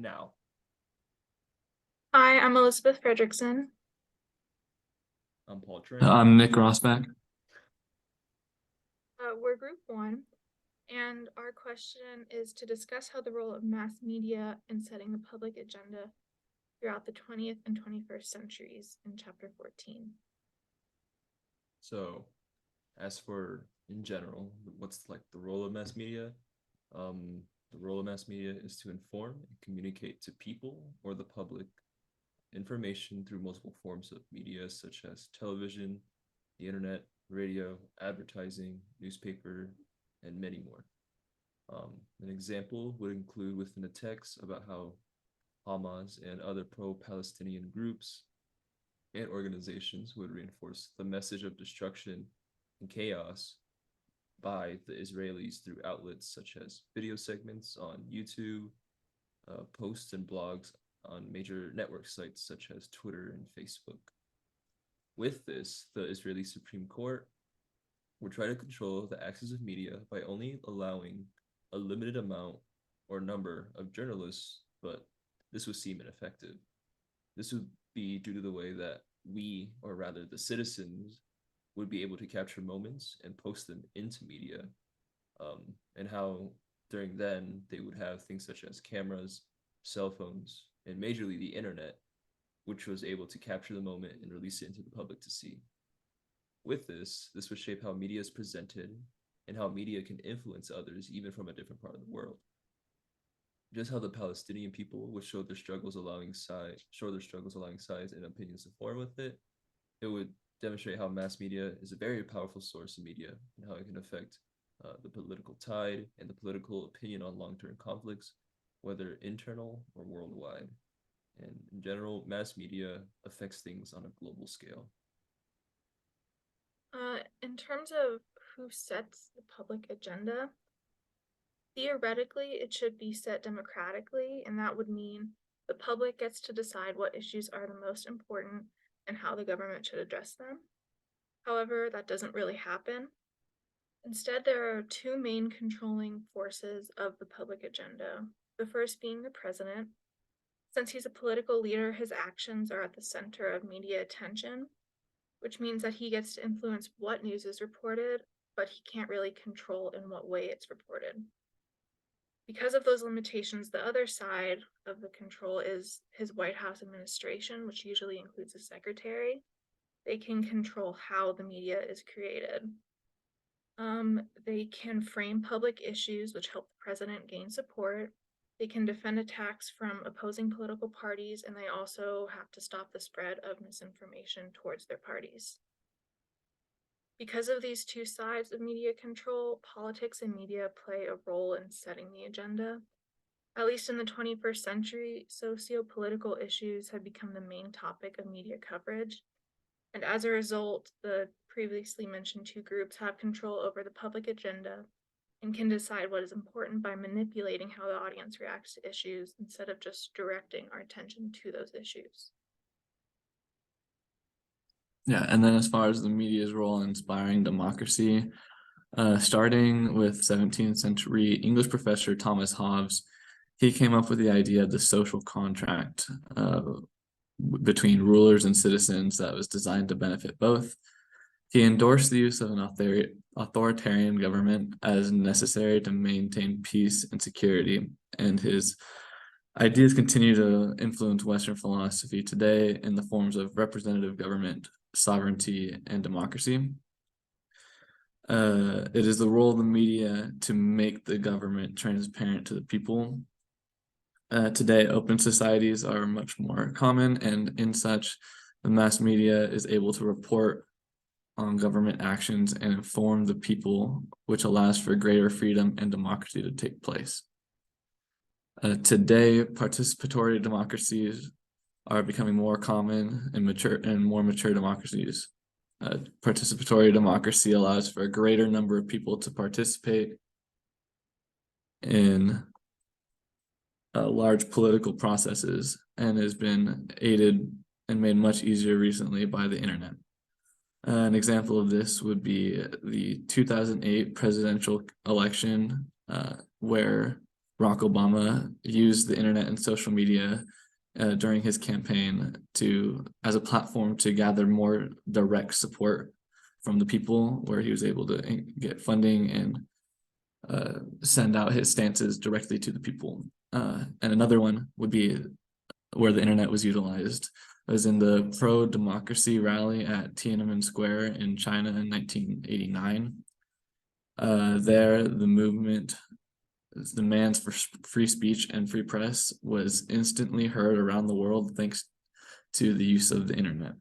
now. Hi, I'm Elizabeth Fredrickson. I'm Paul Tran. I'm Nick Rossback. We're Group 1, and our question is to discuss how the role of mass media in setting the public agenda throughout the 20th and 21st centuries in Chapter 14. So, as for in general, what's like the role of mass media? The role of mass media is to inform and communicate to people or the public information through multiple forms of media such as television, the internet, radio, advertising, newspaper, and many more. An example would include within the text about how Hamas and other pro-Palestinian groups and organizations would reinforce the message of destruction and chaos by the Israelis through outlets such as video segments on YouTube, posts and blogs on major network sites such as Twitter and Facebook. With this, the Israeli Supreme Court would try to control the access of media by only allowing a limited amount or number of journalists, but this would seem ineffective. This would be due to the way that we, or rather the citizens, would be able to capture moments and post them into media, and how during then they would have things such as cameras, cell phones, and majorly the internet, which was able to capture the moment and release it into the public to see. With this would shape how media is presented and how media can influence others even from a different part of the world. Just how the Palestinian people would show their struggles allowing sides and opinions to form with it, it would demonstrate how mass media is a very powerful source of media and how it can affect the political tide and the political opinion on long-term conflicts, whether internal or worldwide. And in general, mass media affects things on a global scale. In terms of who sets the public agenda, theoretically, it should be set democratically, and that would mean the public gets to decide what issues are the most important and how the government should address them. However, that doesn't really happen. Instead, there are two main controlling forces of the public agenda. The first being the president. Since he's a political leader, his actions are at the center of media attention, which means that he gets to influence what news is reported, but he can't really control in what way it's reported. Because of those limitations, the other side of the control is his White House administration, which usually includes a secretary. They can control how the media is created. They can frame public issues, which help the president gain support. They can defend attacks from opposing political parties, and they also have to stop the spread of misinformation towards their parties. Because of these two sides of media control, politics and media play a role in setting the agenda. At least in the 21st century, socio-political issues have become the main topic of media coverage. And as a result, the previously mentioned two groups have control over the public agenda and can decide what is important by manipulating how the audience reacts to issues instead of just directing our attention to those issues. Yeah, and then as far as the media's role in inspiring democracy, starting with 17th century English professor Thomas Hobbes, he came up with the idea of the social contract between rulers and citizens that was designed to benefit both. He endorsed the use of an authoritarian government as necessary to maintain peace and security, and his ideas continue to influence Western philosophy today in the forms of representative government, sovereignty, and democracy. It is the role of the media to make the government transparent to the people. Today, open societies are much more common, and in such, the mass media is able to report on government actions and inform the people, which allows for greater freedom and democracy to take place. Today, participatory democracies are becoming more common and more mature democracies. Participatory democracy allows for a greater number of people to participate in large political processes and has been aided and made much easier recently by the internet. An example of this would be the 2008 presidential election, where Barack Obama used the internet and social media during his campaign as a platform to gather more direct support from the people, where he was able to get funding and send out his stances directly to the people. And another one would be where the internet was utilized. It was in the pro-democracy rally at Tiananmen Square in China in 1989. There, the movement, demands for free speech and free press was instantly heard around the world thanks to the use of the internet.